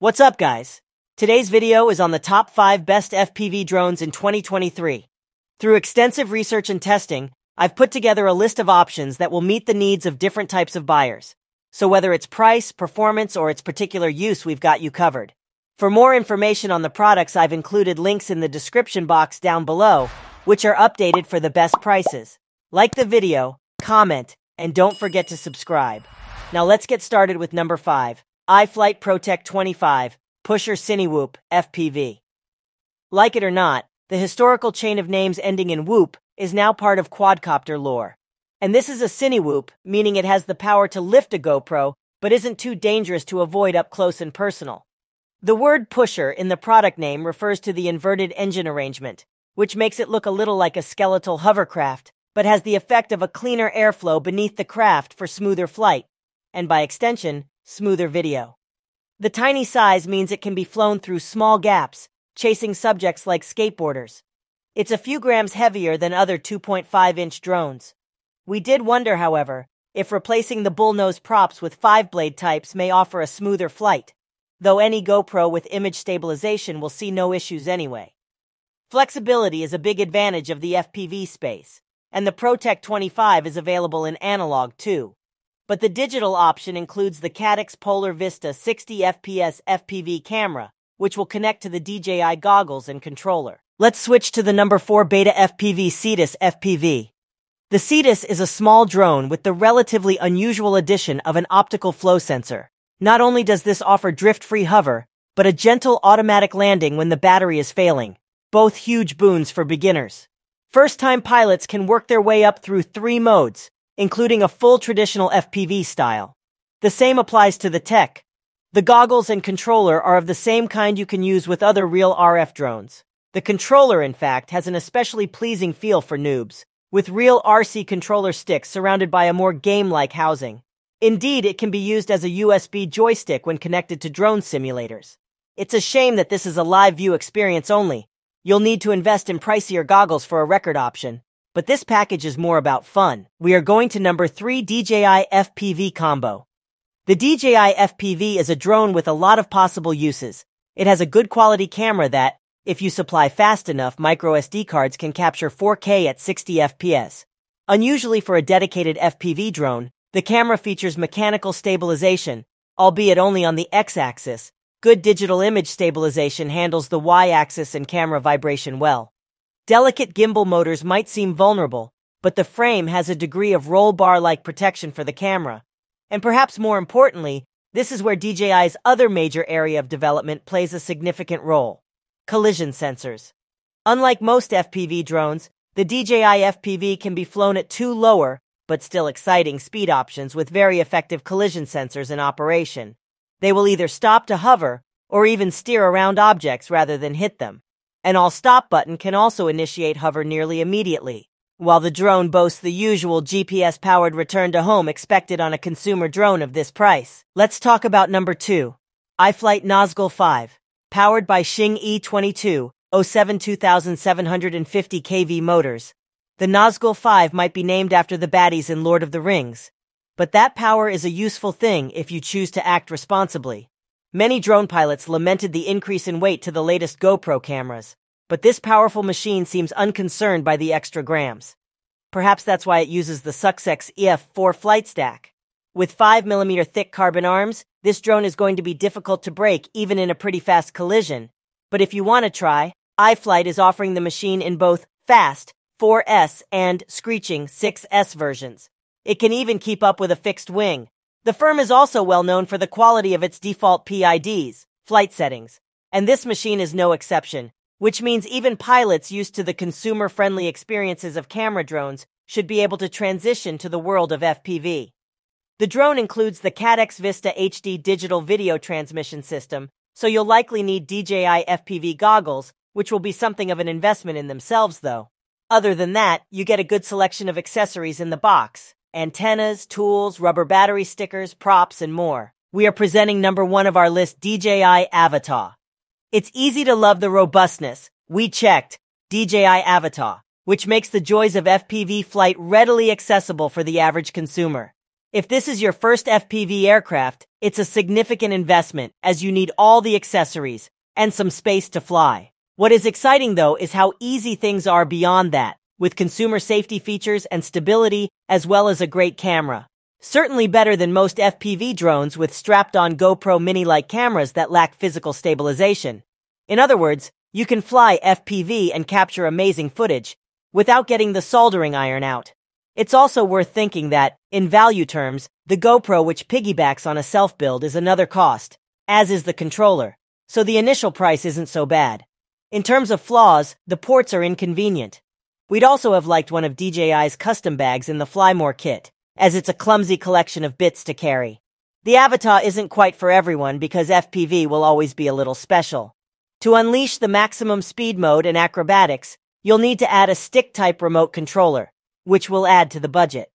What's up, guys? Today's video is on the top 5 best FPV drones in 2023. Through extensive research and testing, I've put together a list of options that will meet the needs of different types of buyers. So whether it's price, performance, or its particular use, we've got you covered. For more information on the products, I've included links in the description box down below, which are updated for the best prices. Like the video, comment, and don't forget to subscribe. Now let's get started with number 5. iFlight ProTek25 Pusher CineWhoop FPV. Like it or not, the historical chain of names ending in whoop is now part of quadcopter lore. And this is a CineWhoop, meaning it has the power to lift a GoPro, but isn't too dangerous to avoid up close and personal. The word pusher in the product name refers to the inverted engine arrangement, which makes it look a little like a skeletal hovercraft, but has the effect of a cleaner airflow beneath the craft for smoother flight, and by extension, smoother video. The tiny size means it can be flown through small gaps, chasing subjects like skateboarders. It's a few grams heavier than other 2.5-inch drones. We did wonder, however, if replacing the bullnose props with 5-blade types may offer a smoother flight, though any GoPro with image stabilization will see no issues anyway. Flexibility is a big advantage of the FPV space, and the ProTek25 is available in analog too. But the digital option includes the 𝐀𝐥𝐥 𝗣𝗿𝐻𝑀 60 FPS FPV camera, which will connect to the DJI goggles and controller. Let's switch to the number 4 BetaFPV Cetus FPV. The Cetus is a small drone with the relatively unusual addition of an optical flow sensor. Not only does this offer drift-free hover, but a gentle automatic landing when the battery is failing, both huge boons for beginners. First-time pilots can work their way up through 3 modes, including a full traditional FPV style. The same applies to the tech. The goggles and controller are of the same kind you can use with other real RF drones. The controller, in fact, has an especially pleasing feel for noobs, with real RC controller sticks surrounded by a more game-like housing. Indeed, it can be used as a USB joystick when connected to drone simulators. It's a shame that this is a live view experience only. You'll need to invest in pricier goggles for a record option. But this package is more about fun. We are going to number 3 DJI FPV Combo. The DJI FPV is a drone with a lot of possible uses. It has a good quality camera that, if you supply fast enough, micro SD cards can capture 4K at 60 FPS. Unusually for a dedicated FPV drone, the camera features mechanical stabilization, albeit only on the X-axis. Good digital image stabilization handles the Y-axis and camera vibration well. Delicate gimbal motors might seem vulnerable, but the frame has a degree of roll bar-like protection for the camera. And perhaps more importantly, this is where DJI's other major area of development plays a significant role: collision sensors. Unlike most FPV drones, the DJI FPV can be flown at 2 lower, but still exciting speed options with very effective collision sensors in operation. They will either stop to hover, or even steer around objects rather than hit them. An all-stop button can also initiate hover nearly immediately, while the drone boasts the usual GPS-powered return to home expected on a consumer drone of this price. Let's talk about number 2. iFlight Nazgul 5, powered by Xing E2207 2750 kV motors. The Nazgul 5 might be named after the baddies in Lord of the Rings, but that power is a useful thing if you choose to act responsibly. Many drone pilots lamented the increase in weight to the latest GoPro cameras, but this powerful machine seems unconcerned by the extra grams. Perhaps that's why it uses the Sussex EF4 flight stack. With 5mm thick carbon arms, this drone is going to be difficult to break even in a pretty fast collision. But if you want to try, iFlight is offering the machine in both fast 4S and screeching 6S versions. It can even keep up with a fixed wing. The firm is also well known for the quality of its default PIDs, flight settings, and this machine is no exception, which means even pilots used to the consumer-friendly experiences of camera drones should be able to transition to the world of FPV. The drone includes the 𝐀𝐥𝐥 Vista HD digital video transmission system, so you'll likely need DJI FPV goggles, which will be something of an investment in themselves though. Other than that, you get a good selection of accessories in the box: antennas, tools, rubber battery stickers, props, and more. We are presenting number 1 of our list, DJI Avata. It's easy to love the robustness. We checked DJI Avata, which makes the joys of FPV flight readily accessible for the average consumer. If this is your first FPV aircraft, it's a significant investment as you need all the accessories and some space to fly. What is exciting though is how easy things are beyond that, with consumer safety features and stability as well as a great camera. Certainly better than most FPV drones with strapped-on GoPro Mini-like cameras that lack physical stabilization. In other words, you can fly FPV and capture amazing footage without getting the soldering iron out. It's also worth thinking that, in value terms, the GoPro, which piggybacks on a self-build, is another cost, as is the controller, so the initial price isn't so bad. In terms of flaws, the ports are inconvenient. We'd also have liked one of DJI's custom bags in the Fly More kit, as it's a clumsy collection of bits to carry. The Avata isn't quite for everyone because FPV will always be a little special. To unleash the maximum speed mode and acrobatics, you'll need to add a stick-type remote controller, which will add to the budget.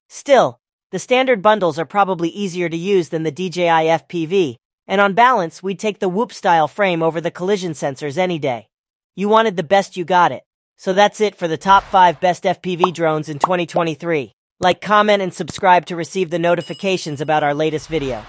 Still, the standard bundles are probably easier to use than the DJI FPV, and on balance, we'd take the Whoop-style frame over the collision sensors any day. You wanted the best, you got it. So that's it for the top 5 best FPV drones in 2023. Like, comment, and subscribe to receive the notifications about our latest video.